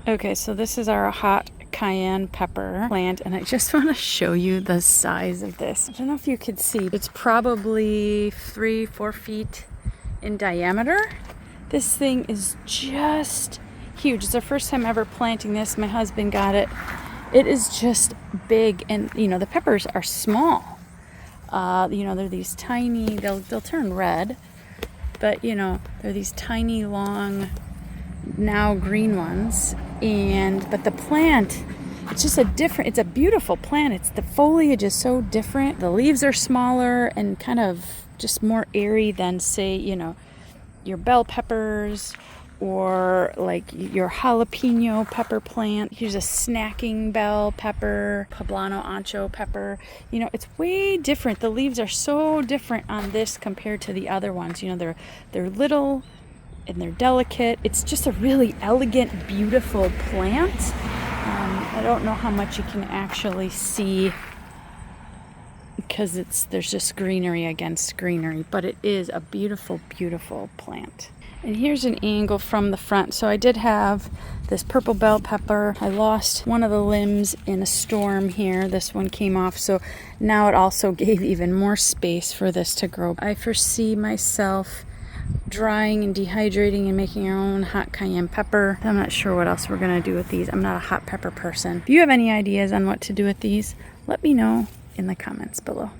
Okay, so this is our hot cayenne pepper plant, and I just want to show you the size of this. I don't know if you could see. It's probably 3-4 feet in diameter. This thing is just huge. It's our first time ever planting this. My husband got it. It is just big, and the peppers are small. They're these tiny. They'll turn red, but they're these tiny, long, now green ones. But the plant, it's a beautiful plant. The foliage is so different. The leaves are smaller and kind of just more airy than, say, your bell peppers or like your jalapeno pepper plant. Here's a snacking bell pepper, poblano ancho pepper. It's way different. The leaves are so different on this compared to the other ones. They're little and they're delicate. It's just a really elegant, beautiful plant. I don't know how much you can actually see because there's just greenery against greenery, but it is a beautiful, beautiful plant. And here's an angle from the front. So I did have this purple bell pepper. I lost one of the limbs in a storm here. This one came off, so now it also gave even more space for this to grow. I foresee myself drying and dehydrating and making our own hot cayenne pepper. I'm not sure what else we're gonna do with these. I'm not a hot pepper person. If you have any ideas on what to do with these, let me know in the comments below.